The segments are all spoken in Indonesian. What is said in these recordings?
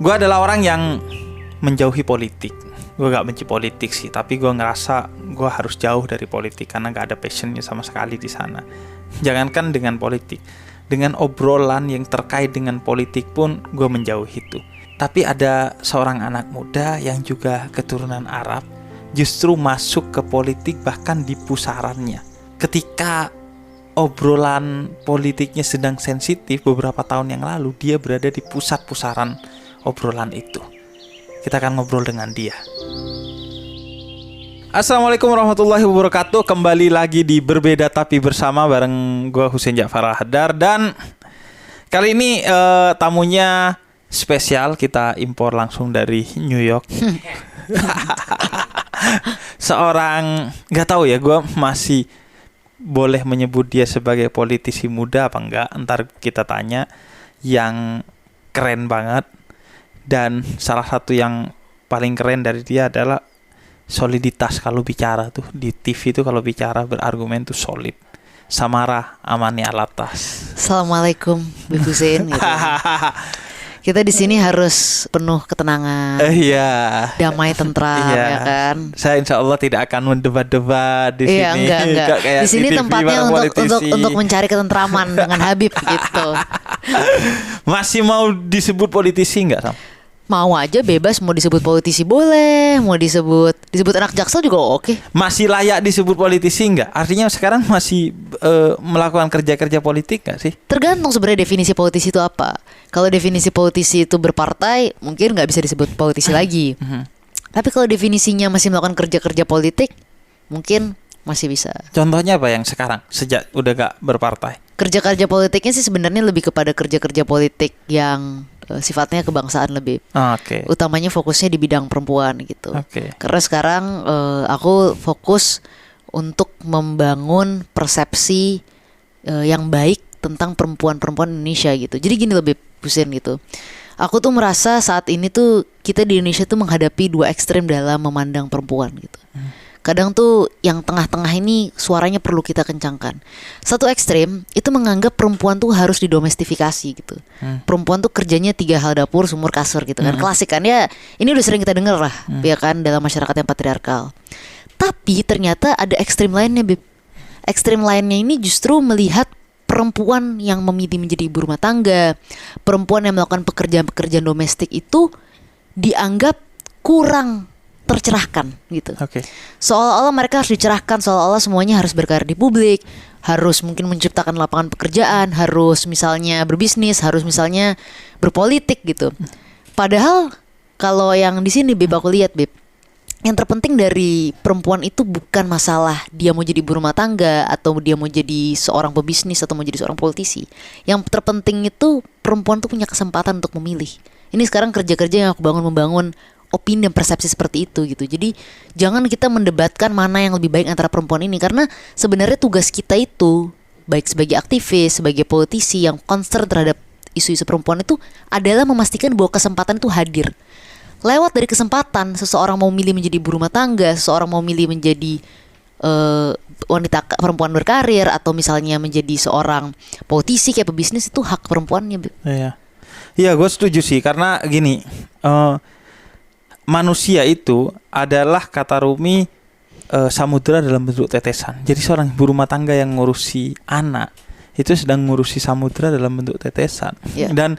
Gue adalah orang yang menjauhi politik. Gue gak benci politik sih, tapi gue ngerasa gue harus jauh dari politik karena gak ada passionnya sama sekali di sana. Jangankan dengan politik, dengan obrolan yang terkait dengan politik pun gue menjauhi itu. Tapi ada seorang anak muda yang juga keturunan Arab justru masuk ke politik bahkan di pusarannya. Ketika obrolan politiknya sedang sensitif beberapa tahun yang lalu, dia berada di pusat pusaran obrolan itu. Kita akan ngobrol dengan dia. Assalamualaikum warahmatullahi wabarakatuh. Kembali lagi di Berbeda Tapi Bersama bareng gue Husein Ja'far Al-Haddar. Dan kali ini tamunya spesial, kita impor langsung dari New York. Seorang, gak tahu ya, gue masih boleh menyebut dia sebagai politisi muda apa enggak, ntar kita tanya. Yang keren banget. Dan salah satu yang paling keren dari dia adalah soliditas kalau bicara tuh. Di TV tuh kalau bicara berargumen tuh solid. Samara Amani Alatas. Assalamualaikum Bu Husein gitu. Kita di sini harus penuh ketenangan. Iya. Damai tentram ya kan. Saya insya Allah tidak akan mendebat-debat di sini. Enggak. Di sini tempatnya untuk mencari ketentraman dengan Habib gitu. Masih mau disebut politisi nggak, Sam? Mau aja, bebas, mau disebut politisi boleh, mau disebut anak jaksel juga oke. Masih layak disebut politisi nggak? Artinya sekarang masih melakukan kerja-kerja politik nggak sih? Tergantung sebenarnya definisi politisi itu apa. Kalau definisi politisi itu berpartai, mungkin nggak bisa disebut politisi lagi. Tapi kalau definisinya masih melakukan kerja-kerja politik, mungkin masih bisa. Contohnya apa yang sekarang sejak udah gak berpartai? Kerja-kerja politiknya sih sebenarnya lebih kepada kerja-kerja politik yang sifatnya kebangsaan lebih. Oke. Utamanya fokusnya di bidang perempuan gitu. Oke. Karena sekarang aku fokus untuk membangun persepsi yang baik tentang perempuan-perempuan Indonesia gitu. Jadi gini lebih pusing gitu. Aku tuh merasa saat ini tuh kita di Indonesia tuh menghadapi dua ekstrem dalam memandang perempuan gitu. Kadang tuh yang tengah-tengah ini suaranya perlu kita kencangkan. Satu ekstrem itu menganggap perempuan tuh harus didomestifikasi gitu. Perempuan tuh kerjanya 3 hal dapur, sumur, kasur gitu kan. Klasik kan ya. Ini udah sering kita dengar lah, ya kan, dalam masyarakat yang patriarkal. Tapi ternyata ada ekstrem lainnya, Bib. Ekstrem lainnya ini justru melihat perempuan yang memilih menjadi ibu rumah tangga, perempuan yang melakukan pekerjaan-pekerjaan domestik itu dianggap kurang tercerahkan gitu. Okay. Seolah-olah mereka harus dicerahkan, seolah-olah semuanya harus berkarir di publik, harus mungkin menciptakan lapangan pekerjaan, harus misalnya berbisnis, harus misalnya berpolitik gitu. Padahal kalau yang di sini Beb, aku lihat Beb, yang terpenting dari perempuan itu bukan masalah dia mau jadi ibu rumah tangga atau dia mau jadi seorang pebisnis atau mau jadi seorang politisi. Yang terpenting itu perempuan tuh punya kesempatan untuk memilih. Ini sekarang kerja-kerja yang aku membangun opini dan persepsi seperti itu gitu. Jadi jangan kita mendebatkan mana yang lebih baik antara perempuan ini, karena sebenarnya tugas kita itu baik sebagai aktivis, sebagai politisi yang concern terhadap isu-isu perempuan itu adalah memastikan bahwa kesempatan itu hadir. Lewat dari kesempatan, seseorang mau milih menjadi ibu rumah tangga, seseorang mau milih menjadi wanita perempuan berkarir, atau misalnya menjadi seorang politisi kayak pebisnis, itu hak perempuannya. Iya, gue setuju sih, karena gini, manusia itu adalah kata Rumi samudera dalam bentuk tetesan. Jadi seorang ibu rumah tangga yang ngurusi anak itu sedang ngurusi samudera dalam bentuk tetesan. Dan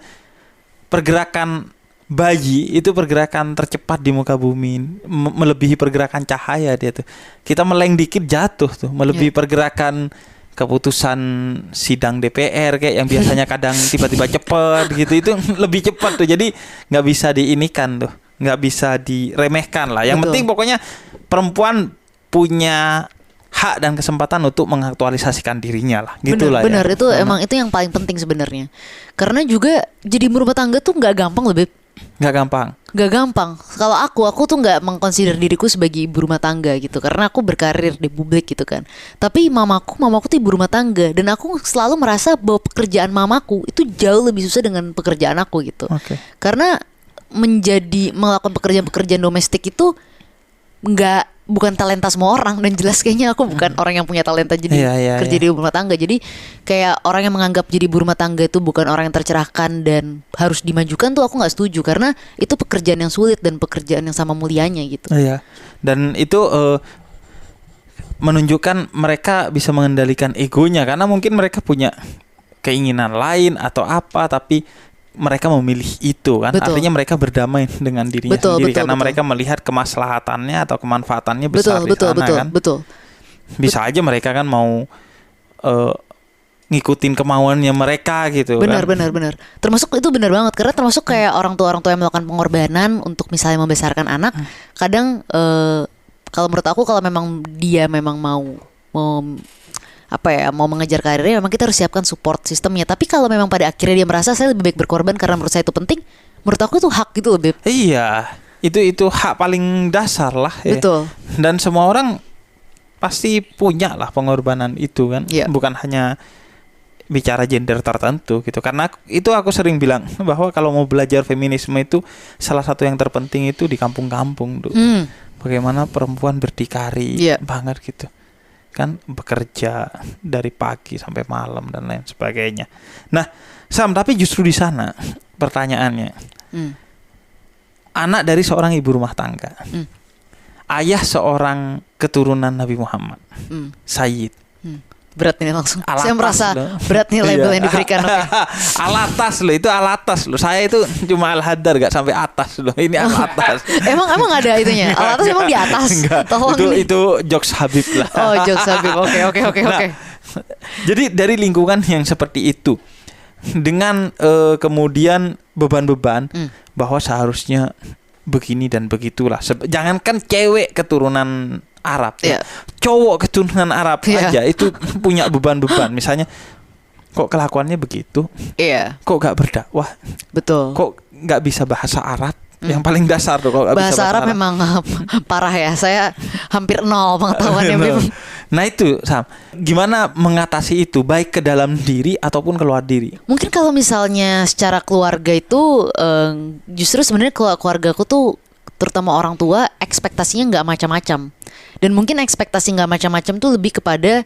pergerakan bayi itu pergerakan tercepat di muka bumi, melebihi pergerakan cahaya dia tuh. Kita meleng dikit jatuh tuh, melebihi pergerakan keputusan sidang DPR kayak yang biasanya kadang tiba-tiba cepat gitu, itu lebih cepat tuh. Jadi nggak bisa diinikan tuh, nggak bisa diremehkan lah. Yang penting pokoknya perempuan punya hak dan kesempatan untuk mengaktualisasikan dirinya lah. Gitulah. Benar, itu emang itu yang paling penting sebenarnya. Karena juga jadi ibu rumah tangga tuh nggak gampang lebih. Nggak gampang. Kalau aku tuh nggak mengkonsider diriku sebagai ibu rumah tangga gitu, karena aku berkarir di publik gitu kan. Tapi mamaku tuh ibu rumah tangga, dan aku selalu merasa bahwa pekerjaan mamaku itu jauh lebih susah dengan pekerjaan aku gitu. Karena melakukan pekerjaan-pekerjaan domestik itu bukan talenta semua orang, dan jelas kayaknya aku bukan orang yang punya talenta jadi kerja di rumah tangga. Jadi kayak orang yang menganggap jadi ibu rumah tangga itu bukan orang yang tercerahkan dan harus dimajukan tuh aku nggak setuju, karena itu pekerjaan yang sulit dan pekerjaan yang sama mulianya gitu. Iya. Dan itu menunjukkan mereka bisa mengendalikan egonya, karena mungkin mereka punya keinginan lain atau apa, tapi mereka memilih itu kan. Betul. Artinya mereka berdamai dengan dirinya sendiri karena mereka melihat kemaslahatannya atau kemanfaatannya besar di sana kan. Betul. Bisa aja mereka kan mau ngikutin kemauannya mereka gitu. Benar. Termasuk itu benar banget, karena termasuk kayak orang tua yang melakukan pengorbanan untuk misalnya membesarkan anak. Kadang kalau menurut aku kalau memang dia memang mau mengejar karirnya, memang kita harus siapkan support sistemnya. Tapi kalau memang pada akhirnya dia merasa saya lebih baik berkorban karena menurut saya itu penting, menurut aku itu hak gitu loh, Beb. Iya, itu hak paling dasar lah ya. Betul. Dan semua orang pasti punya lah pengorbanan itu kan. Bukan hanya bicara gender tertentu gitu. Karena itu aku sering bilang bahwa kalau mau belajar feminisme itu salah satu yang terpenting itu di kampung-kampung tuh. Bagaimana perempuan berdikari banget gitu. Kan bekerja dari pagi sampai malam dan lain sebagainya. Nah, Sam, tapi justru di sana pertanyaannya, anak dari seorang ibu rumah tangga, ayah seorang keturunan Nabi Muhammad, Sayyid. Berat ini langsung. Alatas Saya merasa loh. berat nih label yang diberikan. Alatas loh, itu alatas loh. Saya itu cuma al-hadar, gak sampai atas loh. Ini alatas. emang ada itunya. Alatas emang di atas. Tolong itu jokes Habib lah. Oh, jokes Habib. Oke. Nah, jadi dari lingkungan yang seperti itu, dengan kemudian beban-beban bahwa seharusnya begini dan begitulah. Jangankan cewek keturunan Arab ya. Cowok keturunan Arab aja itu punya beban-beban. Misalnya kok kelakuannya begitu? Kok gak berdakwah? Betul. Kok gak bisa bahasa Arab? Yang paling dasar tuh kok gak bisa bahasa Arab memang parah ya. Saya hampir nol pengetahuannya. Nah itu Sam, gimana mengatasi itu baik ke dalam diri ataupun keluar diri? Mungkin kalau misalnya secara keluarga itu justru sebenarnya keluarga aku tuh terutama orang tua ekspektasinya nggak macam-macam, dan mungkin ekspektasi nggak macam-macam tuh lebih kepada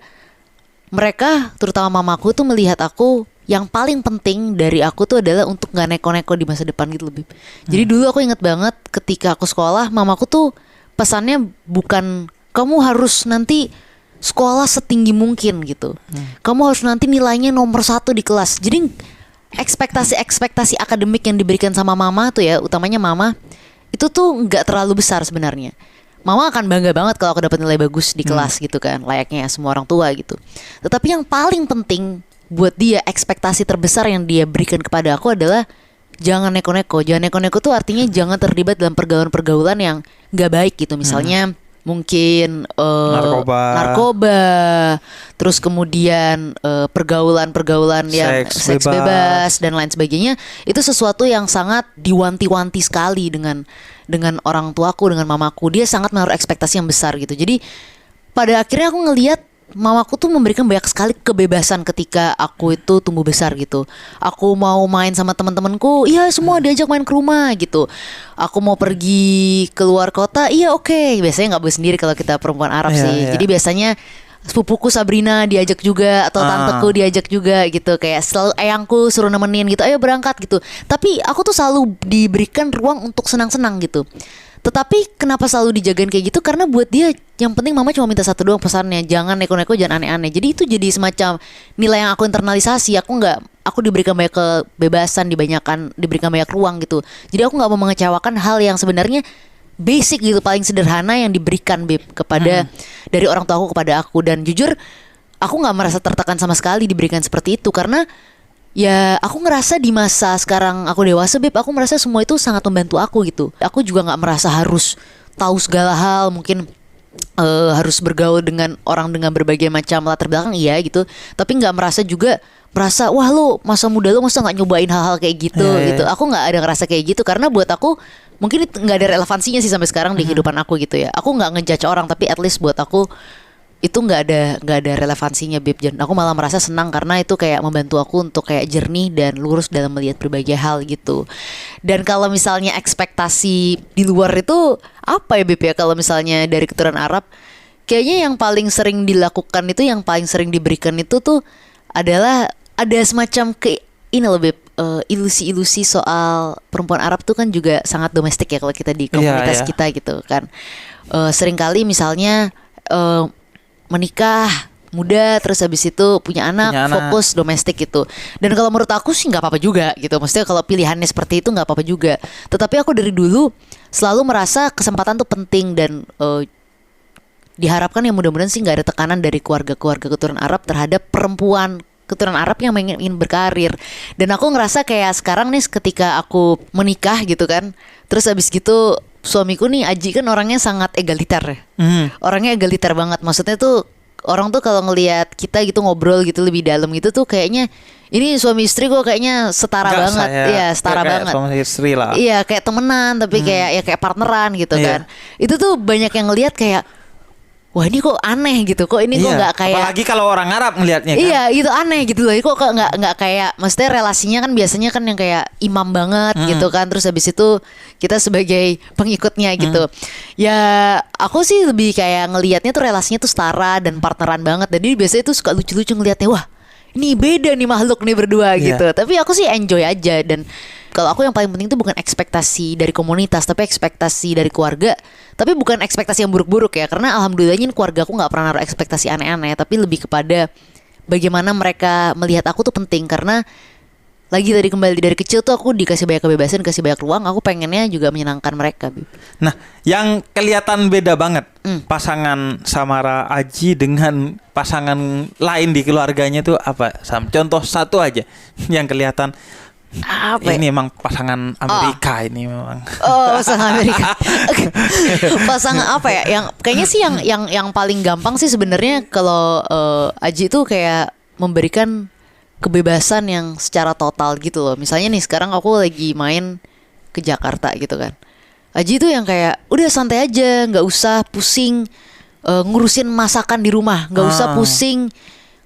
mereka, terutama mamaku tuh melihat aku yang paling penting dari aku tuh adalah untuk nggak neko-neko di masa depan gitu lebih. Jadi dulu aku inget banget ketika aku sekolah, mamaku tuh pesannya bukan kamu harus nanti sekolah setinggi mungkin gitu, kamu harus nanti nilainya nomor 1 di kelas. Jadi ekspektasi akademik yang diberikan sama mama tuh ya, utamanya mama, itu tuh nggak terlalu besar sebenarnya. Mama akan bangga banget kalau aku dapat nilai bagus di kelas gitu kan, layaknya semua orang tua gitu. Tetapi yang paling penting buat dia, ekspektasi terbesar yang dia berikan kepada aku adalah jangan neko-neko. Jangan neko-neko tuh artinya jangan terlibat dalam pergaulan-pergaulan yang nggak baik gitu. Misalnya mungkin narkoba, terus kemudian pergaulan-pergaulan yang seks bebas dan lain sebagainya. Itu sesuatu yang sangat diwanti-wanti sekali dengan orang tuaku, dengan mamaku. Dia sangat menaruh ekspektasi yang besar gitu. Jadi pada akhirnya aku ngelihat mamaku tuh memberikan banyak sekali kebebasan ketika aku itu tumbuh besar gitu. Aku mau main sama teman-temanku, iya semua diajak main ke rumah gitu. Aku mau pergi keluar kota, iya oke. Biasanya nggak boleh sendiri kalau kita perempuan Arab sih. Jadi biasanya sepupuku Sabrina diajak juga, atau tanteku diajak juga gitu. Kayak selalu ayangku suruh nemenin gitu, ayo berangkat gitu. Tapi aku tuh selalu diberikan ruang untuk senang-senang gitu. Tetapi kenapa selalu dijagain kayak gitu? Karena buat dia yang penting mama cuma minta satu doang pesannya, jangan neko-neko, jangan aneh-aneh. Jadi itu jadi semacam nilai yang aku internalisasi. Aku diberikan banyak kebebasan, diberikan banyak ruang gitu. Jadi aku nggak mau mengecewakan hal yang sebenarnya basic gitu, paling sederhana yang diberikan kepada dari orang tua aku kepada aku. Dan jujur aku nggak merasa tertekan sama sekali diberikan seperti itu, karena ya aku ngerasa di masa sekarang aku dewasa aku merasa semua itu sangat membantu aku gitu. Aku juga gak merasa harus tahu segala hal, mungkin harus bergaul dengan orang dengan berbagai macam latar belakang iya gitu. Tapi gak merasa wah lo masa muda lo masa gak nyobain hal-hal kayak gitu gitu. Aku gak ada ngerasa kayak gitu, karena buat aku mungkin gak ada relevansinya sih sampai sekarang di kehidupan aku gitu ya. Aku gak ngejudge orang, tapi at least buat aku itu nggak ada relevansinya Bib. Dan aku malah merasa senang karena itu kayak membantu aku untuk kayak jernih dan lurus dalam melihat berbagai hal gitu. Dan kalau misalnya ekspektasi di luar itu apa ya Bib ya, kalau misalnya dari keturunan Arab, kayaknya yang paling sering dilakukan itu, yang paling sering diberikan itu tuh adalah ada semacam ini loh Bib, ilusi-ilusi soal perempuan Arab tuh kan juga sangat domestik ya kalau kita di komunitas kita gitu kan. Seringkali misalnya menikah muda, terus habis itu punya anak. Fokus domestik gitu. Dan kalau menurut aku sih nggak apa-apa juga gitu. Maksudnya kalau pilihannya seperti itu nggak apa-apa juga. Tetapi aku dari dulu selalu merasa kesempatan tuh penting, dan diharapkan ya mudah-mudahan sih nggak ada tekanan dari keluarga-keluarga keturunan Arab terhadap perempuan keturunan Arab yang ingin berkarir. Dan aku ngerasa kayak sekarang nih ketika aku menikah gitu kan, terus habis gitu suamiku nih Aji kan orangnya sangat egaliter ya. Orangnya egaliter banget. Maksudnya tuh orang tuh kalau ngelihat kita gitu ngobrol gitu lebih dalam gitu tuh kayaknya ini suami istri kok kayaknya setara banget. Iya, setara banget. Suami istri lah. Iya, kayak temenan tapi kayak partneran gitu kan. Itu tuh banyak yang ngelihat kayak, wah ini kok aneh gitu, kok ini kok nggak kayak, apalagi kalau orang Arab ngelihatnya kan. Iya itu aneh gitu loh, kok nggak kayak, maksudnya relasinya kan biasanya kan yang kayak imam banget gitu kan, terus habis itu kita sebagai pengikutnya gitu. Ya aku sih lebih kayak ngelihatnya tuh relasinya tuh setara dan partneran banget, jadi biasanya tuh suka lucu-lucu ngelihatnya, wah ini beda nih makhluk nih berdua gitu. Tapi aku sih enjoy aja, dan kalau aku yang paling penting itu bukan ekspektasi dari komunitas, tapi ekspektasi dari keluarga. Tapi bukan ekspektasi yang buruk-buruk ya, karena alhamdulillahnya keluarga aku nggak pernah naruh ekspektasi aneh-aneh. Tapi lebih kepada bagaimana mereka melihat aku tuh penting. Karena lagi kembali dari kecil tuh aku dikasih banyak kebebasan, dikasih banyak ruang. Aku pengennya juga menyenangkan mereka. Nah, yang kelihatan beda banget pasangan Samara Aji dengan pasangan lain di keluarganya tuh apa, Sam? Contoh satu aja yang kelihatan. Apa ini emang pasangan Amerika ini memang. Pasangan Amerika. Pasangan apa ya? Yang kayaknya sih yang paling gampang sih sebenarnya kalau Aji tuh kayak memberikan kebebasan yang secara total gitu loh. Misalnya nih sekarang aku lagi main ke Jakarta gitu kan. Aji tuh yang kayak udah santai aja, nggak usah pusing ngurusin masakan di rumah, nggak usah pusing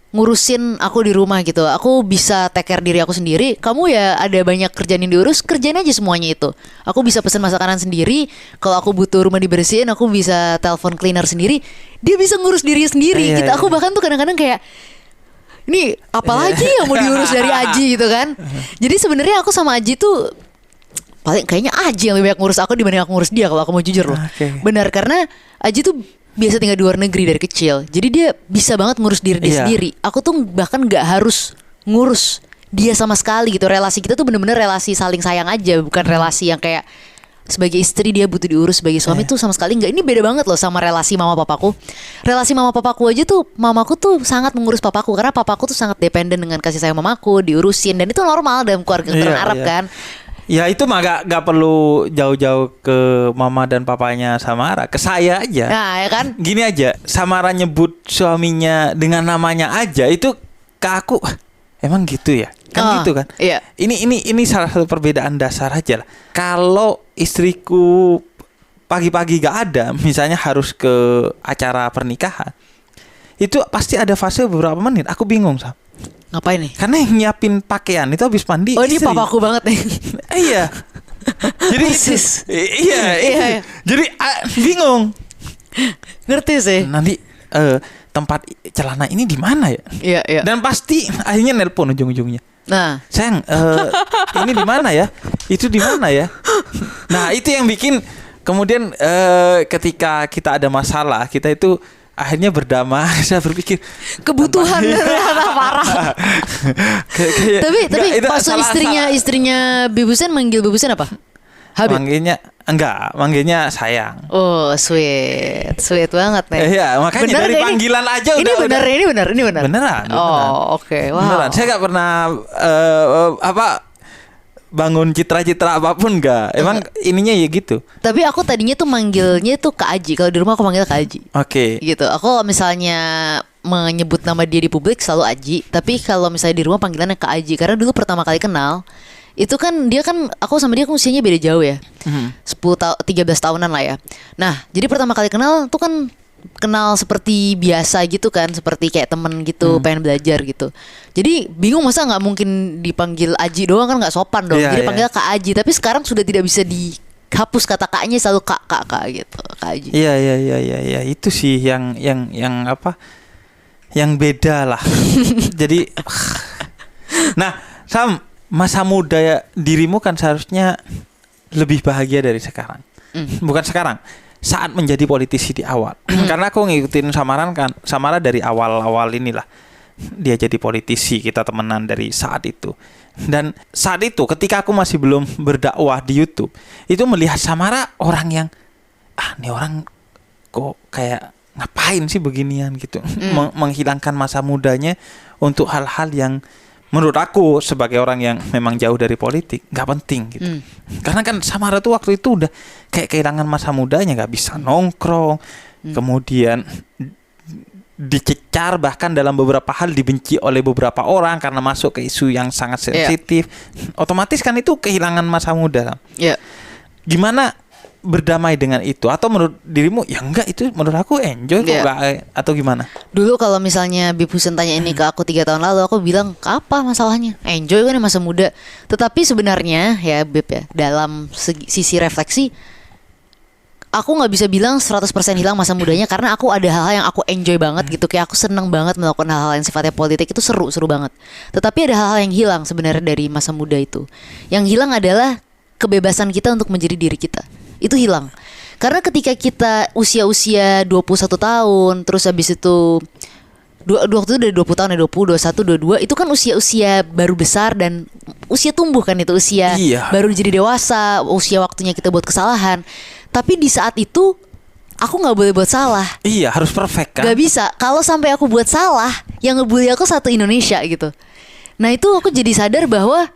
ngurusin aku di rumah gitu. Aku bisa take care diri aku sendiri. Kamu ya ada banyak kerjaan yang diurus, kerjain aja semuanya itu. Aku bisa pesan makanan sendiri. Kalau aku butuh rumah dibersihin, aku bisa telepon cleaner sendiri. Dia bisa ngurus diri sendiri gitu. Aku bahkan tuh kadang-kadang kayak, ini apalagi yang mau diurus dari Aji gitu kan. Jadi sebenarnya aku sama Aji tuh paling kayaknya Aji yang lebih banyak ngurus aku dibanding aku ngurus dia, kalau aku mau jujur loh. Benar, karena Aji tuh biasa tinggal di luar negeri dari kecil, jadi dia bisa banget ngurus diri dia sendiri. Aku tuh bahkan nggak harus ngurus dia sama sekali gitu. Relasi kita tuh bener-bener relasi saling sayang aja, bukan relasi yang kayak sebagai istri dia butuh diurus, sebagai suami tuh sama sekali nggak. Ini beda banget loh sama relasi mama papaku. Relasi mama papaku aja tuh, mamaku tuh sangat mengurus papaku karena papaku tuh sangat dependen dengan kasih sayang mamaku, diurusin, dan itu normal dalam keluarga Arab kan. Ya itu mah gak perlu jauh-jauh ke mama dan papanya Samara, ke saya aja. Nah ya kan. Gini aja, Samara nyebut suaminya dengan namanya aja itu ke aku, emang gitu ya? Kan gitu kan? Iya. Ini salah satu perbedaan dasar aja lah. Kalau istriku pagi-pagi gak ada, misalnya harus ke acara pernikahan, itu pasti ada fase beberapa menit aku bingung, Sam. Ngapain nih? Karena yang nyiapin pakaian itu habis mandi. Oh ini papaku banget nih. Iya. Jadi iya. Jadi bingung. Ngerti sih. Nanti tempat celana ini di mana ya? Iya. Dan pasti akhirnya nelpon ujung-ujungnya. Nah, sayang, ini di mana ya? Itu di mana ya? Nah itu yang bikin kemudian ketika kita ada masalah, kita itu akhirnya berdamai. Saya berpikir kebutuhan parah. Tapi maksud istrinya Bibusen manggil Bibusen apa? Habib. Manggilnya sayang. Oh sweet banget nih. Iya, makanya bener dari panggilan ini, aja ini benar. Beneran. Oh oke. Wow. Beneran. Saya nggak pernah bangun citra-citra apapun enggak. Emang ininya ya gitu. Tapi aku tadinya tuh manggilnya tuh Kak Aji. Kalau di rumah aku manggil Kak Aji. Oke. Gitu. Aku misalnya menyebut nama dia di publik selalu Aji. Tapi kalau misalnya di rumah panggilannya Kak Aji. Karena dulu pertama kali kenal, itu kan dia kan, aku sama dia kan usianya beda jauh ya. 13 tahunan lah ya. Nah jadi pertama kali kenal tuh kan kenal seperti biasa gitu kan, seperti kayak temen gitu, pengen belajar gitu. Jadi bingung masa nggak mungkin dipanggil Aji doang, kan nggak sopan dong. Jadi panggil Kak Aji. Tapi sekarang sudah tidak bisa dihapus kata kaknya, selalu kak gitu, Kak Aji. Iya, itu sih yang apa? Yang beda lah. Jadi, nah, Sam, masa muda ya, dirimu kan seharusnya lebih bahagia dari sekarang. Bukan sekarang, saat menjadi politisi di awal. Karena aku ngikutin Samara dari awal-awal inilah. Dia jadi politisi, kita temenan dari saat itu. Dan saat itu ketika aku masih belum berdakwah di YouTube, itu melihat Samara orang yang nih orang kok kayak ngapain sih beginian gitu. Menghilangkan masa mudanya untuk hal-hal yang menurut aku sebagai orang yang memang jauh dari politik nggak penting gitu. Karena kan Samara tuh waktu itu udah kayak kehilangan masa mudanya, nggak bisa nongkrong, kemudian dicecar, bahkan dalam beberapa hal dibenci oleh beberapa orang karena masuk ke isu yang sangat sensitif. Otomatis kan itu kehilangan masa muda. Gimana berdamai dengan itu? Atau menurut dirimu ya enggak, itu menurut aku enjoy kok, enggak, atau gimana? Dulu kalau misalnya Bib Husen tanya ini ke aku 3 tahun lalu, aku bilang apa masalahnya? Enjoy kan masa muda. Tetapi sebenarnya ya Bib ya, dalam sisi refleksi, aku nggak bisa bilang 100% hilang masa mudanya, karena aku ada hal-hal yang aku enjoy banget gitu. Kayak aku seneng banget melakukan hal-hal yang sifatnya politik, itu seru banget. Tetapi ada hal-hal yang hilang sebenarnya dari masa muda itu. Yang hilang adalah kebebasan kita untuk menjadi diri kita. Itu hilang. Karena ketika kita usia-usia 21 tahun, terus habis itu waktu itu dari 20 tahun ya, 20, 21, 22, itu kan usia-usia baru besar dan usia tumbuh kan, itu usia baru jadi dewasa, usia waktunya kita buat kesalahan. Tapi di saat itu aku nggak boleh buat salah. Iya, harus perfect kan? Gak bisa. Kalau sampai aku buat salah, yang ngebully aku satu Indonesia gitu. Nah itu aku jadi sadar bahwa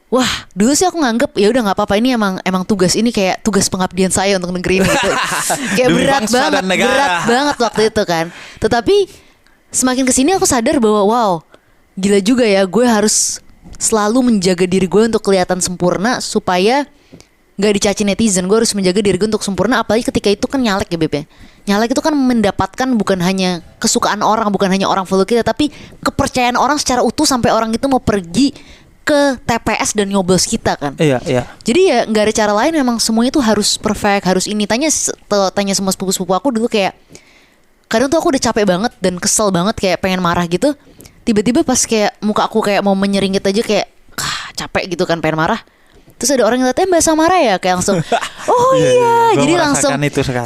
wah, dulu sih aku nganggep ya udah nggak apa-apa, ini emang tugas ini kayak tugas pengabdian saya untuk negeri ini gitu. Kayak berat banget waktu itu kan. Tetapi semakin kesini aku sadar bahwa wow, gila juga ya, gue harus selalu menjaga diri gue untuk kelihatan sempurna supaya nggak dicaci netizen. Gue harus menjaga diri gue untuk sempurna, apalagi ketika itu kan nyalek ya Beb ya. Nyalek itu kan mendapatkan bukan hanya kesukaan orang, bukan hanya orang follow kita, tapi kepercayaan orang secara utuh sampai orang itu mau pergi ke TPS dan nyoblos kita kan. Iya. Jadi ya nggak ada cara lain, memang semuanya itu harus perfect, harus ini. Tanya semua sepupu-sepupu aku dulu, kayak kadang tuh aku udah capek banget dan kesel banget, kayak pengen marah gitu. Tiba-tiba pas kayak muka aku kayak mau menyeringit aja, kayak capek gitu kan, pengen marah. Terus ada orang yang lihat Mbak Samara ya, kayak langsung oh iya. Jadi langsung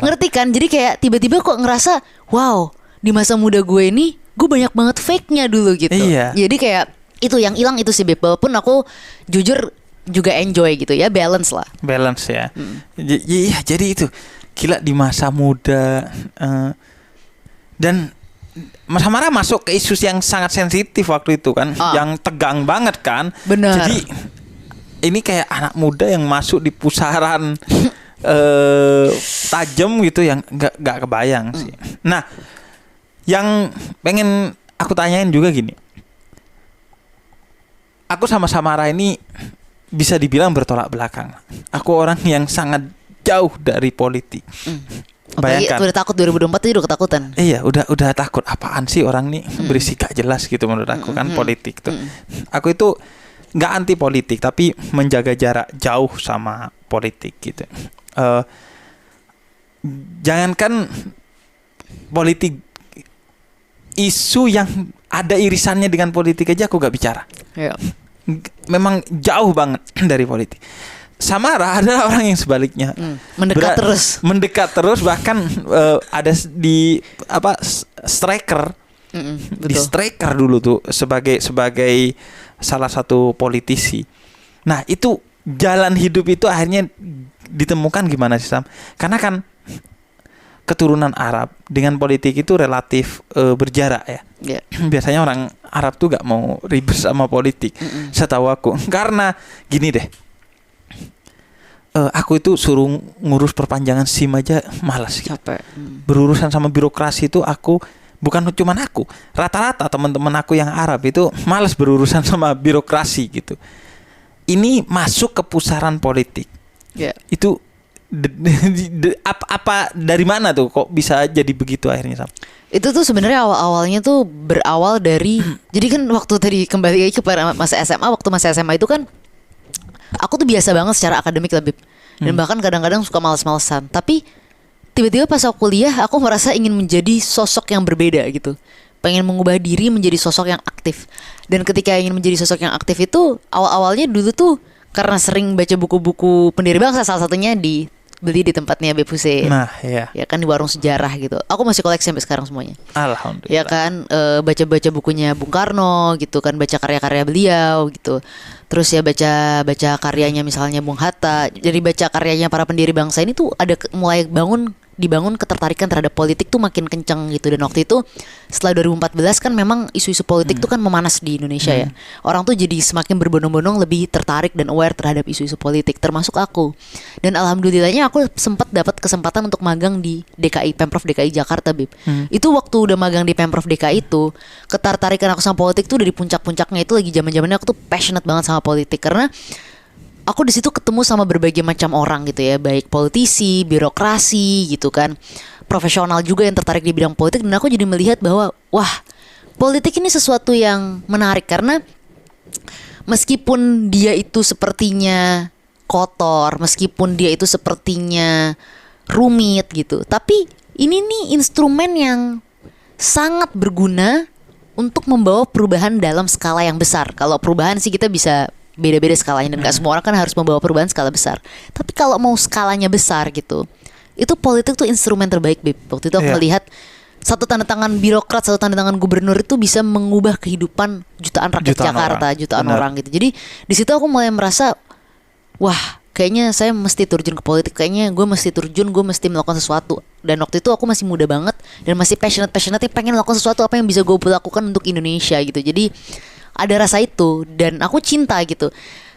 ngerti kan. Jadi kayak tiba-tiba kok ngerasa wow, di masa muda gue ini gue banyak banget fake-nya dulu gitu. Jadi kayak itu yang hilang itu sih Beb. Walaupun aku jujur juga enjoy gitu ya, balance lah. Balance ya. Iya, jadi itu gila di masa muda. Dan Mas Samara masuk ke isu yang sangat sensitif waktu itu kan, yang tegang banget kan. Benar. Jadi ini kayak anak muda yang masuk di pusaran tajam gitu, yang nggak kebayang sih. Nah, yang pengen aku tanyain juga gini. Aku sama Samara ini bisa dibilang bertolak belakang. Aku orang yang sangat jauh dari politik. Bayangkan. Udah takut 2024 itu udah ketakutan. Iya, udah takut, apaan sih orang nih berisi gak jelas gitu menurut aku kan politik tuh. Aku itu nggak anti politik, tapi menjaga jarak jauh sama politik gitu. Jangankan politik, isu yang ada irisannya dengan politik aja aku gak bicara. Memang jauh banget dari politik. Samara adalah orang yang sebaliknya, mendekat terus bahkan ada di striker, di striker dulu tuh sebagai salah satu politisi. Nah itu jalan hidup itu akhirnya ditemukan gimana sih Sam? Karena kan keturunan Arab dengan politik itu relatif berjarak ya. Biasanya orang Arab tuh gak mau ribet sama politik, setahu aku. Karena gini deh, aku itu suruh ngurus perpanjangan SIM aja malas gitu. Capek. Berurusan sama birokrasi itu aku, bukan cuma aku, rata-rata teman-teman aku yang Arab itu malas berurusan sama birokrasi gitu. Ini masuk ke pusaran politik. Itu apa dari mana tuh kok bisa jadi begitu akhirnya Sam? Itu tuh sebenarnya awalnya tuh berawal dari jadi kan waktu tadi kembali lagi ke masa SMA, waktu masa SMA itu kan aku tuh biasa banget secara akademik lebih dan bahkan kadang-kadang suka malas-malesan. Tapi tiba-tiba pas aku kuliah aku merasa ingin menjadi sosok yang berbeda gitu. Pengen mengubah diri menjadi sosok yang aktif. Dan ketika ingin menjadi sosok yang aktif itu awal-awalnya dulu tuh karena sering baca buku-buku pendiri bangsa, salah satunya beli di tempatnya Beb Hussein. Nah, ya. Ya kan di warung sejarah gitu. Aku masih koleksi sampai sekarang semuanya. Alhamdulillah. Ya kan baca-baca bukunya Bung Karno gitu kan, baca karya-karya beliau gitu. Terus ya baca karyanya misalnya Bung Hatta. Jadi baca karyanya para pendiri bangsa ini tuh ada mulai dibangun ketertarikan terhadap politik tuh makin kencang gitu. Dan waktu itu setelah 2014 kan memang isu-isu politik tuh kan memanas di Indonesia ya. Orang tuh jadi semakin berbondong-bondong lebih tertarik dan aware terhadap isu-isu politik, termasuk aku. Dan alhamdulillahnya aku sempat dapat kesempatan untuk magang di DKI, Pemprov DKI Jakarta, Bib. Itu waktu udah magang di Pemprov DKI itu, ketertarikan aku sama politik tuh dari puncak-puncaknya. Itu lagi zaman-zamannya aku tuh passionate banget sama politik karena aku di situ ketemu sama berbagai macam orang gitu ya, baik politisi, birokrasi gitu kan, profesional juga yang tertarik di bidang politik. Dan aku jadi melihat bahwa wah, politik ini sesuatu yang menarik karena meskipun dia itu sepertinya kotor, meskipun dia itu sepertinya rumit gitu, tapi ini nih instrumen yang sangat berguna untuk membawa perubahan dalam skala yang besar. Kalau perubahan sih kita bisa beda-beda skalanya dan gak semua orang kan harus membawa perubahan skala besar. Tapi kalau mau skalanya besar gitu, itu politik tuh instrumen terbaik, Beb. Waktu itu aku melihat satu tanda tangan birokrat, satu tanda tangan gubernur itu bisa mengubah kehidupan jutaan rakyat Jakarta, jutaan orang gitu. Jadi di situ aku mulai merasa, wah, kayaknya saya mesti terjun ke politik. Kayaknya gue mesti terjun, gue mesti melakukan sesuatu. Dan waktu itu aku masih muda banget dan masih passionate pengen melakukan sesuatu apa yang bisa gue lakukan untuk Indonesia gitu. Jadi ada rasa itu dan aku cinta gitu.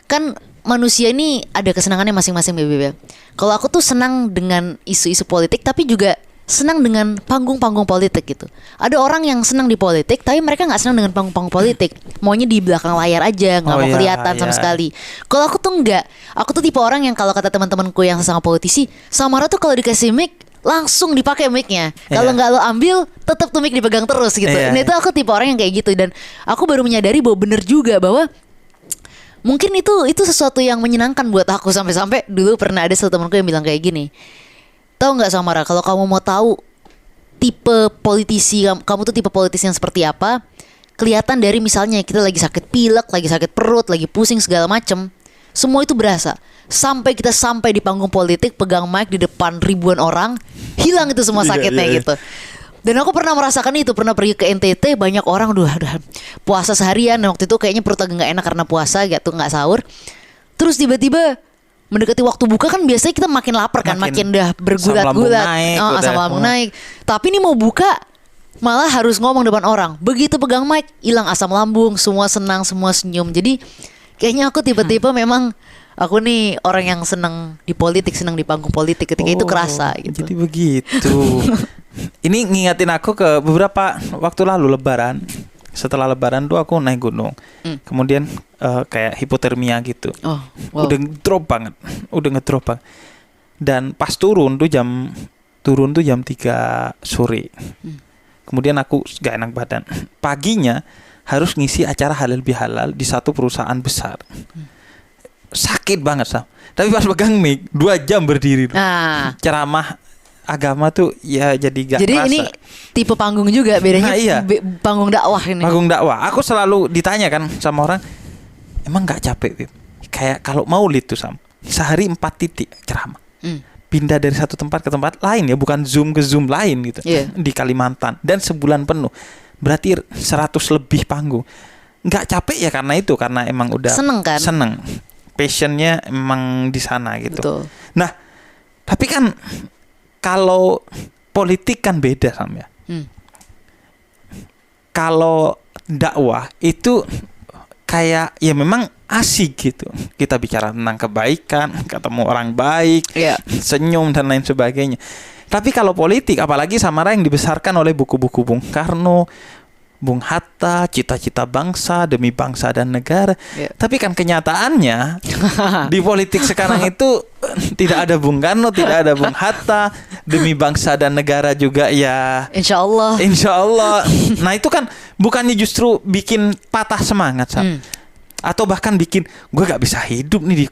Kan manusia ini ada kesenangannya masing-masing, BBB. Kalau aku tuh senang dengan isu-isu politik tapi juga senang dengan panggung-panggung politik gitu. Ada orang yang senang di politik tapi mereka gak senang dengan panggung-panggung politik. Maunya di belakang layar aja, gak mau kelihatan sama sekali. Kalau aku tuh enggak. Aku tuh tipe orang yang kalau kata teman-temanku yang sesama politisi, Samara tuh kalau dikasih mic langsung dipakai mic-nya. Kalau nggak lo ambil, tetap tuh mic dipegang terus gitu. Nah itu aku tipe orang yang kayak gitu. Dan aku baru menyadari bahwa bener juga bahwa mungkin itu sesuatu yang menyenangkan buat aku. Sampai-sampai dulu pernah ada satu temanku yang bilang kayak gini, tahu nggak Samara, kalau kamu mau tahu tipe politisi kamu tuh tipe politisi yang seperti apa, kelihatan dari misalnya kita lagi sakit pilek, lagi sakit perut, lagi pusing segala macem, semua itu berasa. Sampai kita sampai di panggung politik, pegang mic di depan ribuan orang, hilang itu semua sakitnya gitu. Dan aku pernah merasakan itu, pernah pergi ke NTT, banyak orang udah puasa seharian, dan waktu itu kayaknya perut agak gak enak karena puasa gitu, gak sahur. Terus tiba-tiba mendekati waktu buka kan biasanya kita makin lapar kan, makin udah bergulat-gulat, asam lambung naik. Tapi ini mau buka malah harus ngomong depan orang. Begitu pegang mic, hilang asam lambung, semua senang, semua senyum. Jadi kayaknya aku tiba-tiba memang aku nih orang yang senang di politik, senang di panggung politik ketika itu kerasa gitu. Jadi begitu. Ini ngingetin aku ke beberapa waktu lalu Lebaran. Setelah Lebaran tuh aku naik gunung. Kemudian kayak hipotermia gitu. Udah ngedrop banget. Dan pas turun tuh jam 3 sore. Kemudian aku gak enak badan. Paginya harus ngisi acara halal bihalal di satu perusahaan besar. Sakit banget Sam. Tapi pas pegang mic 2 jam berdiri. Ceramah agama tuh ya jadi gak jadi kerasa. Ini tipe panggung juga bedanya. Panggung dakwah ini. Panggung dakwah. Aku selalu ditanya kan sama orang, emang gak capek, Bib? Kayak kalau maulid tuh Sam, sehari 4 titik ceramah. Pindah dari satu tempat ke tempat lain ya, bukan zoom ke zoom lain gitu. Di Kalimantan dan sebulan penuh. Berarti 100 lebih panggung. Gak capek ya karena itu, karena emang udah seneng kan? Seneng. Passionnya emang di sana gitu. Betul. Nah, tapi kan kalau politik kan beda Sam ya. Kalau dakwah itu kayak ya memang asik gitu. Kita bicara tentang kebaikan, ketemu orang baik, senyum dan lain sebagainya. Tapi kalau politik, apalagi Samara yang dibesarkan oleh buku-buku Bung Karno, Bung Hatta, cita-cita bangsa demi bangsa dan negara. Tapi kan kenyataannya di politik sekarang itu tidak ada Bung Karno, tidak ada Bung Hatta, demi bangsa dan negara juga ya. Insya Allah. Nah itu kan bukannya justru bikin patah semangat, Sam. Atau bahkan bikin gue gak bisa hidup nih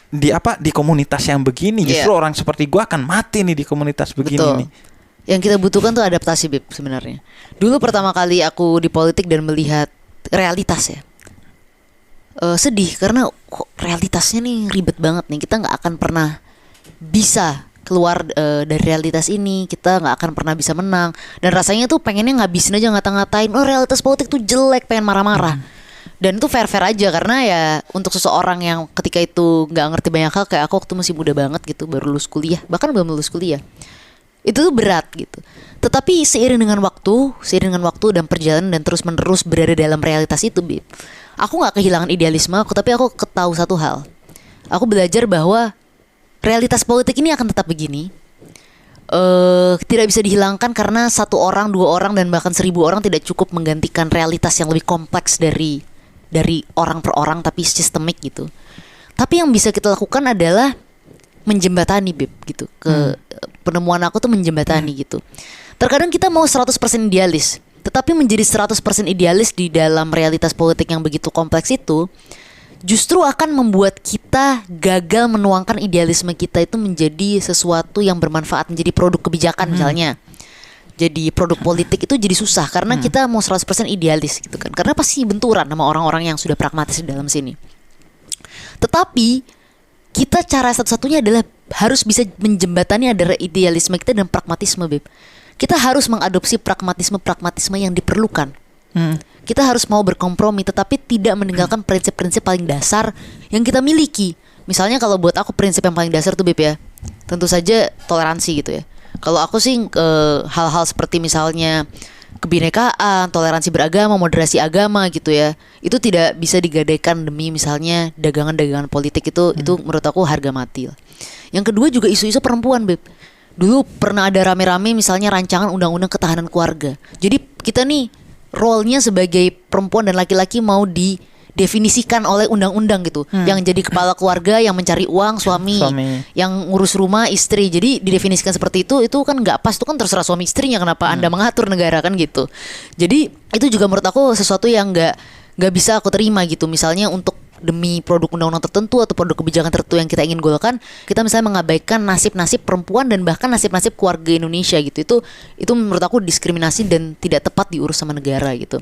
di komunitas yang begini. Justru orang seperti gue akan mati nih di komunitas begini. Betul. Nih. Yang kita butuhkan tuh adaptasi, Bib, sebenarnya. Dulu pertama kali aku di politik dan melihat realitas ya, sedih karena kok realitasnya nih ribet banget nih. Kita nggak akan pernah bisa keluar dari realitas ini. Kita nggak akan pernah bisa menang. Dan rasanya tuh pengennya ngabisin aja, ngata-ngatain, oh realitas politik tuh jelek, pengen marah-marah. Dan itu fair-fair aja karena ya untuk seseorang yang ketika itu nggak ngerti banyak hal kayak aku waktu masih muda banget gitu, baru lulus kuliah, bahkan belum lulus kuliah, itu tuh berat gitu. Tetapi seiring dengan waktu dan perjalanan dan terus menerus berada dalam realitas itu, Bib, aku nggak kehilangan idealisme aku, tapi aku tahu satu hal. Aku belajar bahwa realitas politik ini akan tetap begini. Tidak bisa dihilangkan karena 1 orang, 2 orang, dan bahkan 1000 orang tidak cukup menggantikan realitas yang lebih kompleks dari orang per orang tapi sistemik gitu. Tapi yang bisa kita lakukan adalah menjembatani, Bib, gitu. Penemuan aku tuh menjembatani gitu. Terkadang kita mau 100% idealis, tetapi menjadi 100% idealis di dalam realitas politik yang begitu kompleks itu justru akan membuat kita gagal menuangkan idealisme kita itu menjadi sesuatu yang bermanfaat, menjadi produk kebijakan misalnya. Jadi produk politik itu jadi susah karena kita mau 100% idealis gitu kan. Karena pasti benturan sama orang-orang yang sudah pragmatis di dalam sini. Tetapi kita cara satu-satunya adalah harus bisa menjembatani antara idealisme kita dan pragmatisme, Beb. Kita harus mengadopsi pragmatisme yang diperlukan. Kita harus mau berkompromi tetapi tidak meninggalkan prinsip-prinsip paling dasar yang kita miliki. Misalnya kalau buat aku prinsip yang paling dasar tuh, Beb, ya, tentu saja toleransi gitu ya. Kalau aku sih hal-hal seperti misalnya kebinekaan, toleransi beragama, moderasi agama gitu ya, itu tidak bisa digadaikan demi misalnya dagangan-dagangan politik. Itu menurut aku harga mati lah. Yang kedua juga isu-isu perempuan, Beb. Dulu pernah ada rame-rame misalnya rancangan undang-undang ketahanan keluarga. Jadi kita nih role-nya sebagai perempuan dan laki-laki mau didefinisikan oleh undang-undang gitu. Yang jadi kepala keluarga, yang mencari uang suami, yang ngurus rumah istri. Jadi didefinisikan seperti itu kan nggak pas. Itu kan terserah suami istrinya, kenapa Anda mengatur negara kan gitu. Jadi itu juga menurut aku sesuatu yang nggak bisa aku terima gitu. Misalnya untuk demi produk undang-undang tertentu atau produk kebijakan tertentu yang kita ingin golkan, kita misalnya mengabaikan nasib-nasib perempuan dan bahkan nasib-nasib keluarga Indonesia gitu. Itu menurut aku diskriminasi dan tidak tepat diurus sama negara gitu.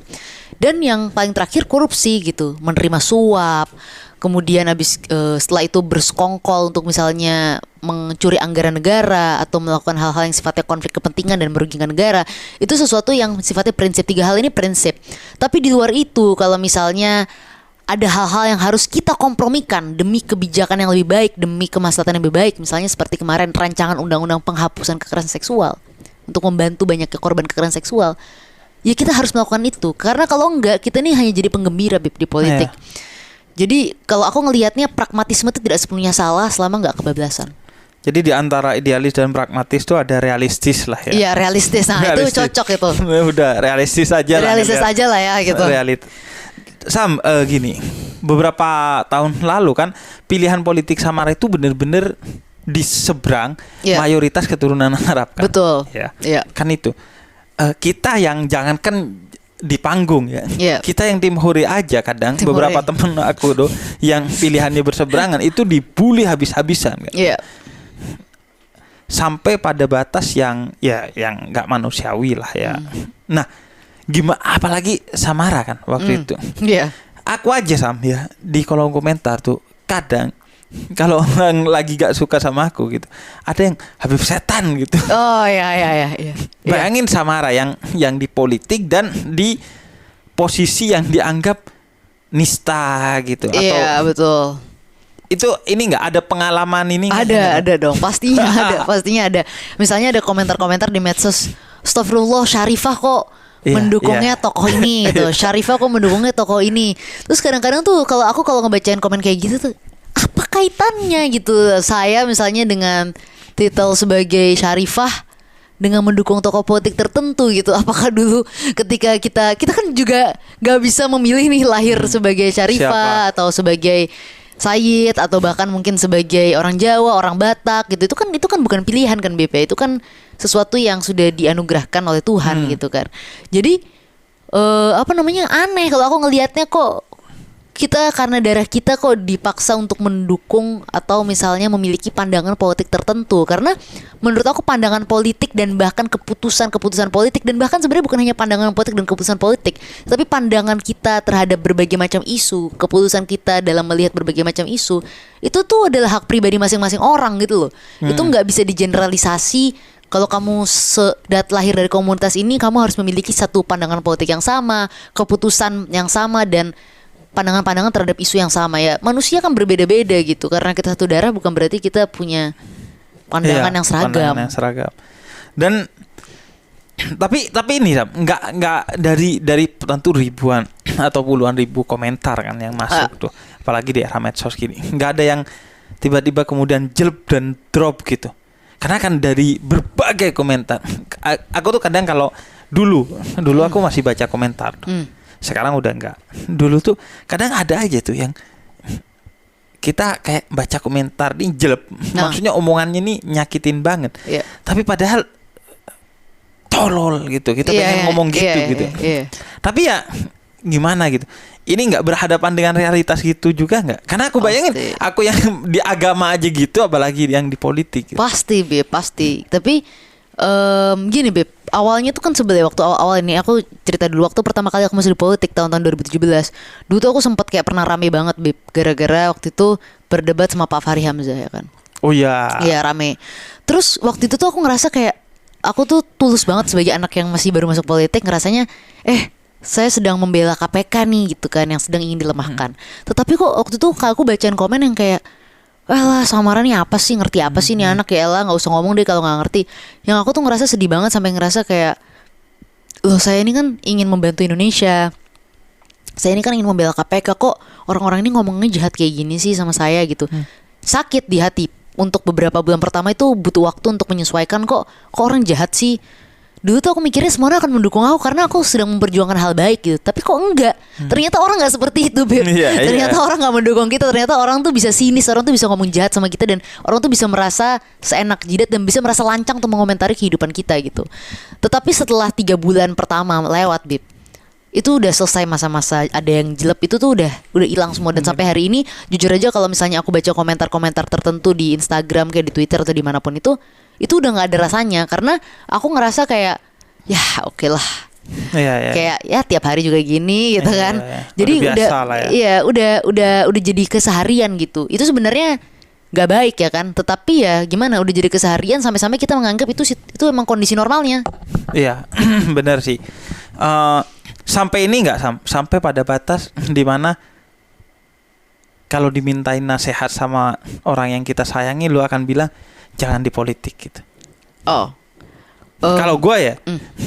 Dan yang paling terakhir korupsi gitu, menerima suap, kemudian setelah itu bersekongkol untuk misalnya mencuri anggaran negara atau melakukan hal-hal yang sifatnya konflik kepentingan dan merugikan negara. Itu sesuatu yang sifatnya prinsip. 3 hal ini prinsip. Tapi di luar itu, kalau misalnya ada hal-hal yang harus kita kompromikan demi kebijakan yang lebih baik, demi kemaslahatan yang lebih baik, misalnya seperti kemarin rancangan undang-undang penghapusan kekerasan seksual untuk membantu banyaknya korban kekerasan seksual, ya kita harus melakukan itu. Karena kalau enggak, kita nih hanya jadi penggembira, Bib, di politik. Jadi kalau aku ngelihatnya pragmatisme itu tidak sepenuhnya salah selama enggak kebablasan. Jadi di antara idealis dan pragmatis itu ada realistis lah ya. Iya, realistis. Nah, realistis. Itu cocok itu. Udah realistis aja lah. Realistis aja lah ya gitu. Sam, gini, beberapa tahun lalu kan pilihan politik Samara itu benar-benar di seberang mayoritas keturunan Arab kan. Betul. Ya. Kan itu. Kita yang jangankan di panggung ya. Kita yang tim hore aja kadang tim beberapa temen aku tuh yang pilihannya berseberangan itu dibully habis-habisan kan. Sampai pada batas yang nggak manusiawi lah ya. Nah, gimana apalagi Samara kan waktu itu. Aku aja Sam ya di kolom komentar tuh kadang kalau orang lagi gak suka sama aku gitu, ada yang Habib setan gitu. Oh iya. Bayangin Samara yang di politik dan di posisi yang dianggap nista gitu. Iya betul. Itu ini nggak ada pengalaman ini? Ada dong, pastinya ada. Misalnya ada komentar-komentar di medsos, Astagfirullah, Syarifah kok mendukungnya tokoh ini gitu. Syarifah kok mendukungnya tokoh ini. Terus kadang-kadang tuh kalau ngebacain komen kayak gitu tuh, apa kaitannya gitu saya misalnya dengan titel sebagai Syarifah dengan mendukung tokoh politik tertentu gitu. Apakah dulu ketika kita kan juga gak bisa memilih nih lahir sebagai Syarifah atau sebagai Sayyid atau bahkan mungkin sebagai orang Jawa, orang Batak gitu. Itu kan bukan pilihan kan BP. Itu kan sesuatu yang sudah dianugerahkan oleh Tuhan gitu kan. Jadi aneh kalau aku ngelihatnya, kok kita karena darah kita kok dipaksa untuk mendukung atau misalnya memiliki pandangan politik tertentu. Karena menurut aku pandangan politik dan bahkan keputusan politik, dan bahkan sebenarnya bukan hanya pandangan politik dan keputusan politik, tapi pandangan kita terhadap berbagai macam isu, keputusan kita dalam melihat berbagai macam isu, itu tuh adalah hak pribadi masing-masing orang gitu loh. Itu nggak bisa digeneralisasi. Kalau kamu lahir dari komunitas ini, kamu harus memiliki satu pandangan politik yang sama, keputusan yang sama, dan pandangan-pandangan terhadap isu yang sama ya. Manusia kan berbeda-beda gitu. Karena kita satu darah bukan berarti kita punya pandangan yang seragam. Pandangan yang seragam. Dan tapi ini nggak dari tentu ribuan atau puluhan ribu komentar kan yang masuk tuh. Apalagi di era medsos gini. Nggak ada yang tiba-tiba kemudian jelp dan drop gitu. Karena kan dari berbagai komentar. Aku tuh kadang kalau dulu aku masih baca komentar tuh. Sekarang udah enggak. Dulu tuh kadang ada aja tuh yang kita kayak baca komentar nih jelek. Maksudnya omongannya nih nyakitin banget. Tapi padahal tolol gitu. Kita pengen ngomong gitu. Tapi ya gimana gitu. Ini nggak berhadapan dengan realitas gitu juga nggak? Karena aku bayangin aku yang di agama aja gitu, apalagi yang di politik. Gitu. Pasti Beb, pasti. Tapi gini Beb, awalnya tuh kan sebenarnya waktu awal ini aku cerita dulu, waktu pertama kali aku masuk di politik tahun-tahun 2017. Dulu tuh aku sempat kayak pernah rame banget Beb, gara-gara waktu itu berdebat sama Pak Fahri Hamzah ya kan. Oh iya. Iya rame. Terus waktu itu tuh aku ngerasa kayak aku tuh tulus banget sebagai anak yang masih baru masuk politik, ngerasanya saya sedang membela KPK nih gitu kan, yang sedang ingin dilemahkan. Tetapi kok waktu itu aku bacaan komen yang kayak, lah samaran nih apa sih, ngerti apa sih nih anak, ya elah nggak usah ngomong deh kalau nggak ngerti. Yang aku tuh ngerasa sedih banget, sampai ngerasa kayak, loh saya ini kan ingin membantu Indonesia, saya ini kan ingin membela KPK, kok orang-orang ini ngomongnya jahat kayak gini sih sama saya gitu. Sakit di hati. Untuk beberapa bulan pertama itu butuh waktu untuk menyesuaikan, kok orang jahat sih. Dulu tuh aku mikirnya semua orang akan mendukung aku karena aku sedang memperjuangkan hal baik gitu. Tapi kok enggak. Ternyata orang gak seperti itu Beb. Ternyata orang gak mendukung kita. Ternyata orang tuh bisa sinis, orang tuh bisa ngomong jahat sama kita, dan orang tuh bisa merasa seenak jidat dan bisa merasa lancang untuk mengomentari kehidupan kita gitu. Tetapi setelah 3 bulan pertama lewat Beb, itu udah selesai masa-masa ada yang jelek itu tuh udah hilang semua. Dan sampai hari ini jujur aja kalau misalnya aku baca komentar-komentar tertentu di Instagram kayak di Twitter atau dimanapun itu udah nggak ada rasanya, karena aku ngerasa kayak ya oke lah. Kayak ya tiap hari juga gini gitu kan. Jadi udah jadi keseharian gitu. Itu sebenarnya nggak baik ya kan. Tetapi ya gimana, udah jadi keseharian sampai-sampai kita menganggap itu emang kondisi normalnya. Iya, benar sih. Sampai ini nggak sampai pada batas di mana kalau dimintain nasihat sama orang yang kita sayangi, lu akan bilang jangan di politik gitu. Kalau gue ya,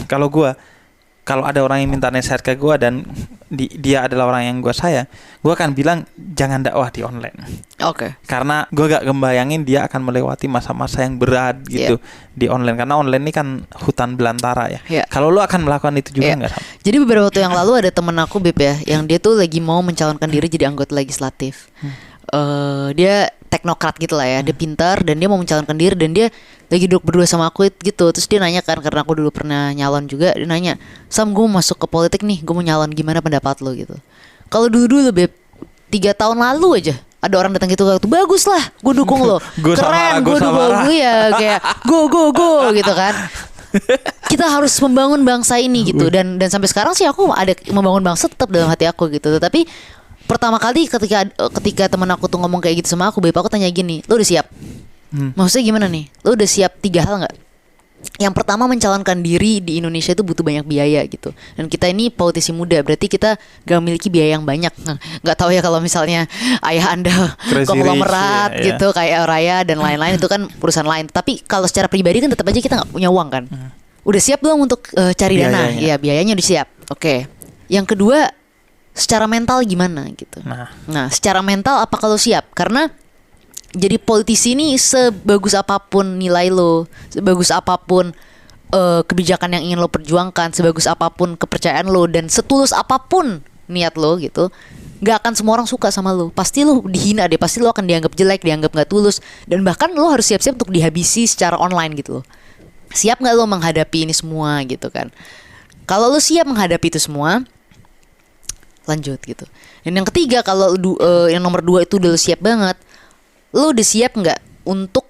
kalau ada orang yang minta nasihat ke gue dan dia adalah orang yang gue sayang, gue akan bilang jangan dakwah di online. Karena gue gak membayangin dia akan melewati masa-masa yang berat gitu di online. Karena online ini kan hutan belantara ya. Kalau lo akan melakukan itu juga nggak? Jadi beberapa waktu yang lalu ada temen aku Beb ya, yang dia tuh lagi mau mencalonkan diri jadi anggota legislatif. Dia teknokrat gitu lah ya, dia pintar dan dia mau mencalonkan diri, dan dia lagi duduk berdua sama aku gitu. Terus dia nanya kan, karena aku dulu pernah nyalon juga, dia nanya, Sam gue mau masuk ke politik nih, gue mau nyalon, gimana pendapat lo gitu. Kalau dulu Beb, 3 tahun lalu aja ada orang datang gitu, bagus lah, gue dukung lo, keren, gue dukung lo ya, kayak go gitu kan. Kita harus membangun bangsa ini gitu. Dan sampai sekarang sih aku ada membangun bangsa tetap dalam hati aku gitu. Tetapi pertama kali ketika teman aku tuh ngomong kayak gitu sama aku, Beb, aku tanya gini, lo udah siap? Maksudnya gimana nih? Lo udah siap 3 hal gak? Yang pertama, mencalonkan diri di Indonesia itu butuh banyak biaya gitu. Dan kita ini politisi muda, berarti kita gak memiliki biaya yang banyak. Gak tahu ya kalau misalnya ayah anda konglomerat gitu, kayak Raya dan lain-lain, itu kan perusahaan lain. Tapi kalau secara pribadi kan tetap aja kita gak punya uang kan. Udah siap belum untuk cari dana? Iya, biayanya udah siap. Oke. Yang kedua, secara mental gimana gitu. Nah, secara mental apa kalau siap? Karena jadi politisi ini sebagus apapun nilai lo, sebagus apapun kebijakan yang ingin lo perjuangkan, sebagus apapun kepercayaan lo, dan setulus apapun niat lo gitu, nggak akan semua orang suka sama lo. Pasti lo dihina deh, pasti lo akan dianggap jelek, dianggap nggak tulus, dan bahkan lo harus siap-siap untuk dihabisi secara online gitu loh. Siap nggak lo menghadapi ini semua gitu kan? Kalau lo siap menghadapi itu semua, lanjut gitu. Dan yang ketiga, kalau yang nomor 2 itu udah lo siap banget, lo udah siap nggak untuk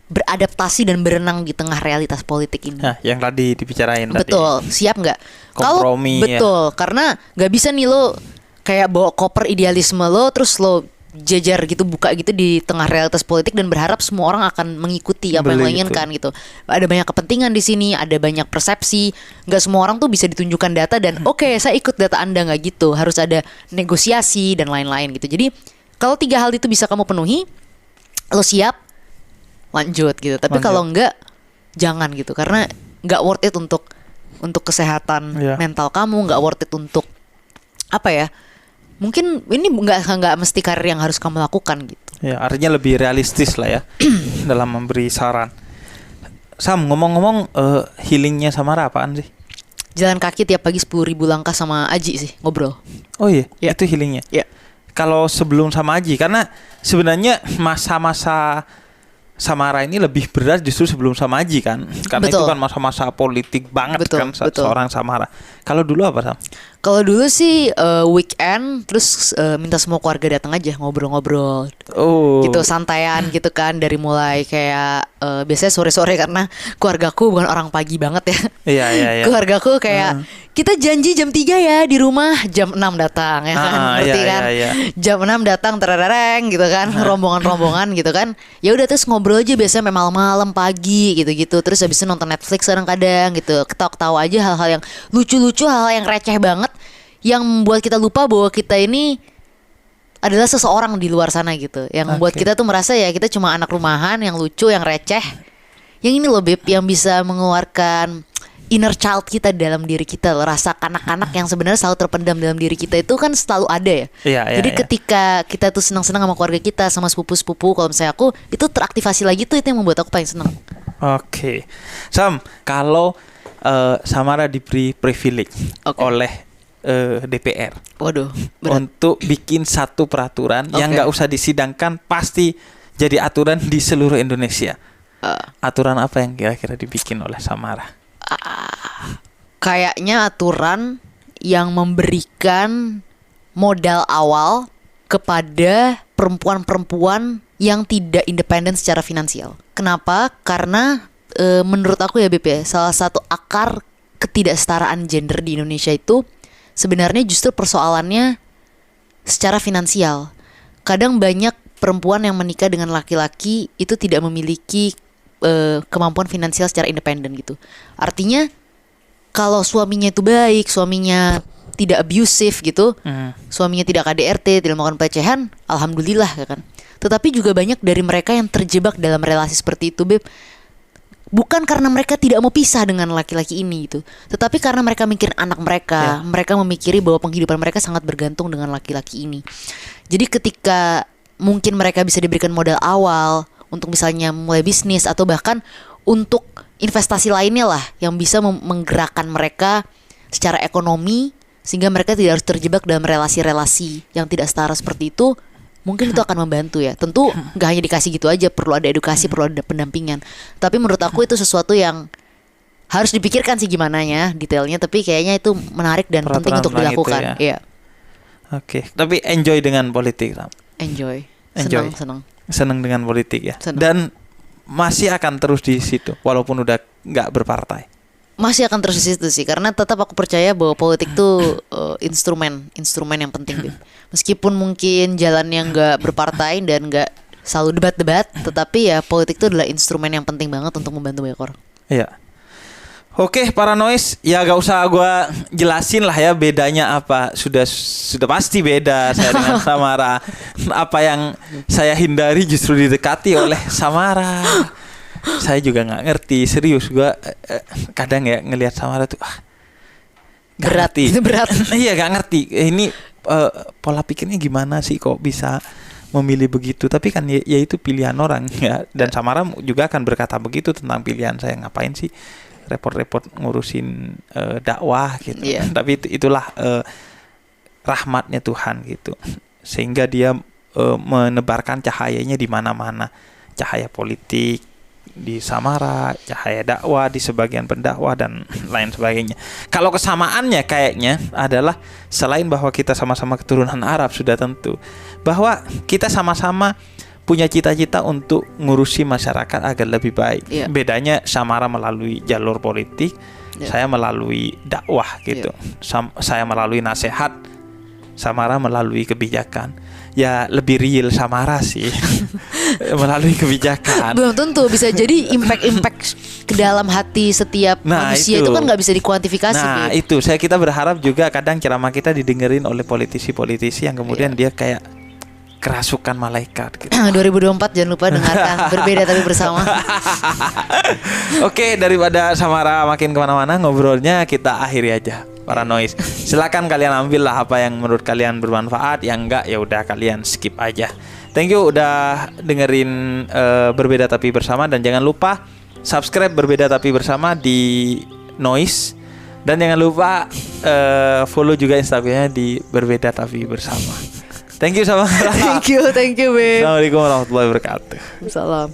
beradaptasi dan berenang di tengah realitas politik ini? Nah, yang tadi dibicarain betul, tadi. siap nggak? Kompromi. Betul, karena nggak bisa nih lo kayak bawa koper idealisme lo terus lo jajar gitu, buka gitu di tengah realitas politik dan berharap semua orang akan mengikuti apa yang lo inginkan gitu. Ada banyak kepentingan di sini, ada banyak persepsi. Nggak semua orang tuh bisa ditunjukkan data dan oke, saya ikut data Anda, nggak gitu. Harus ada negosiasi dan lain-lain gitu. Jadi kalau 3 hal itu bisa kamu penuhi, lo siap, lanjut gitu. Tapi kalau enggak, jangan gitu, karena enggak worth it untuk kesehatan mental kamu, enggak worth it untuk apa ya? Mungkin ini enggak mesti karir yang harus kamu lakukan gitu. Ya, artinya lebih realistis lah ya dalam memberi saran. Sam, ngomong-ngomong, healingnya Samara apaan sih? Jalan kaki tiap pagi 10.000 langkah sama Aji sih, ngobrol. Oh iya, itu healingnya. Iya. Kalau sebelum sama Aji, karena sebenarnya masa-masa Samara ini lebih berat justru sebelum sama Aji kan, karena itu kan masa-masa politik banget kan seorang Samara. Kalau dulu apa, Sam? Kalau dulu sih weekend terus minta semua keluarga datang aja ngobrol-ngobrol. Gitu santaian gitu kan, dari mulai kayak biasanya sore-sore karena keluargaku bukan orang pagi banget ya. Iya. Keluargaku kayak kita janji jam 3 ya di rumah, jam 6 datang ya kan. Ngerti kan? Iya. Jam 6 datang terereng gitu kan, rombongan-rombongan gitu kan. Ya udah terus ngobrol aja biasanya malam-malam pagi gitu-gitu. Terus habis itu nonton Netflix kadang-kadang gitu. Ketawa-ketawa aja hal-hal yang lucu-lucu, hal-hal yang receh banget, yang membuat kita lupa bahwa kita ini adalah seseorang di luar sana gitu. Yang membuat kita tuh merasa ya kita cuma anak rumahan yang lucu, yang receh. Yang ini loh Beb, yang bisa mengeluarkan inner child kita dalam diri kita loh. Rasa kanak-kanak yang sebenarnya selalu terpendam dalam diri kita itu kan selalu ada ya. Jadi ketika kita tuh senang-senang sama keluarga kita, sama sepupu-sepupu, kalau misalnya aku, itu teraktivasi lagi tuh, itu yang membuat aku paling senang. Oke. Sam, kalau Samara diberi privilege oleh DPR. Waduh, berat. Untuk bikin satu peraturan yang nggak usah disidangkan, pasti jadi aturan di seluruh Indonesia. Aturan apa yang kira-kira dibikin oleh Samara? Kayaknya aturan yang memberikan modal awal kepada perempuan-perempuan yang tidak independen secara finansial. Kenapa? Karena menurut aku ya Beb ya, salah satu akar ketidaksetaraan gender di Indonesia itu sebenarnya justru persoalannya secara finansial. Kadang banyak perempuan yang menikah dengan laki-laki itu tidak memiliki kemampuan finansial secara independen gitu. Artinya kalau suaminya itu baik, suaminya tidak abusive gitu, suaminya tidak KDRT, tidak melakukan pelecehan, alhamdulillah kan. Tetapi juga banyak dari mereka yang terjebak dalam relasi seperti itu Beb, bukan karena mereka tidak mau pisah dengan laki-laki ini gitu, tetapi karena mereka mikir anak mereka, mereka memikiri bahwa penghidupan mereka sangat bergantung dengan laki-laki ini. Jadi ketika mungkin mereka bisa diberikan modal awal untuk misalnya mulai bisnis atau bahkan untuk investasi lainnya lah yang bisa menggerakkan mereka secara ekonomi sehingga mereka tidak harus terjebak dalam relasi-relasi yang tidak setara seperti itu, mungkin itu akan membantu ya. Tentu nggak hanya dikasih gitu aja, perlu ada edukasi, perlu ada pendampingan. Tapi menurut aku itu sesuatu yang harus dipikirkan sih gimana ya detailnya, tapi kayaknya itu menarik dan penting untuk dilakukan. Iya. Oke, tapi enjoy dengan politik, Ram. Enjoy. Senang dengan politik ya. Dan masih akan terus di situ walaupun udah nggak berpartai. Masih akan terus di situ sih, karena tetap aku percaya bahwa politik tuh instrumen yang penting. Meskipun mungkin jalannya nggak berpartai dan nggak selalu debat-debat, tetapi ya politik itu adalah instrumen yang penting banget untuk membantu banyak orang. Iya. Oke, Paranois, ya gak usah gue jelasin lah ya bedanya apa. Sudah pasti beda saya dengan Samara. Apa yang saya hindari justru didekati oleh Samara. Saya juga gak ngerti, serius gue kadang ya ngelihat Samara tuh berat. Iya gak ngerti. Ini pola pikirnya gimana sih kok bisa memilih begitu. Tapi kan ya itu pilihan orang ya. Dan Samara juga akan berkata begitu tentang pilihan saya. Ngapain sih repot-repot ngurusin dakwah gitu. Tapi itulah rahmatnya Tuhan gitu, sehingga dia menebarkan cahayanya di mana-mana, cahaya politik di Samara, cahaya dakwah di sebagian pendakwah dan lain sebagainya. Kalau kesamaannya kayaknya adalah selain bahwa kita sama-sama keturunan Arab, sudah tentu bahwa kita sama-sama punya cita-cita untuk ngurusi masyarakat agar lebih baik. Bedanya Samara melalui jalur politik, saya melalui dakwah gitu. Saya melalui nasihat, Samara melalui kebijakan. Ya lebih real Samara sih melalui kebijakan. Belum tentu, bisa jadi impact ke dalam hati setiap manusia itu kan nggak bisa dikuantifikasi. Nah itu kita berharap juga kadang ceramah kita didengerin oleh politisi-politisi yang kemudian dia kayak kerasukan malaikat gitu. 2024 jangan lupa dengarkan Berbeda Tapi Bersama. Oke, daripada Samara makin kemana-mana ngobrolnya, kita akhiri aja para noise. Silakan kalian ambil lah apa yang menurut kalian bermanfaat, yang enggak ya udah kalian skip aja. Thank you udah dengerin Berbeda Tapi Bersama, dan jangan lupa subscribe Berbeda Tapi Bersama di Noise, dan jangan lupa follow juga Instagramnya di Berbeda Tapi Bersama. Thank you Samara. Thank you babe. Assalamualaikum warahmatullahi wabarakatuh. Salam.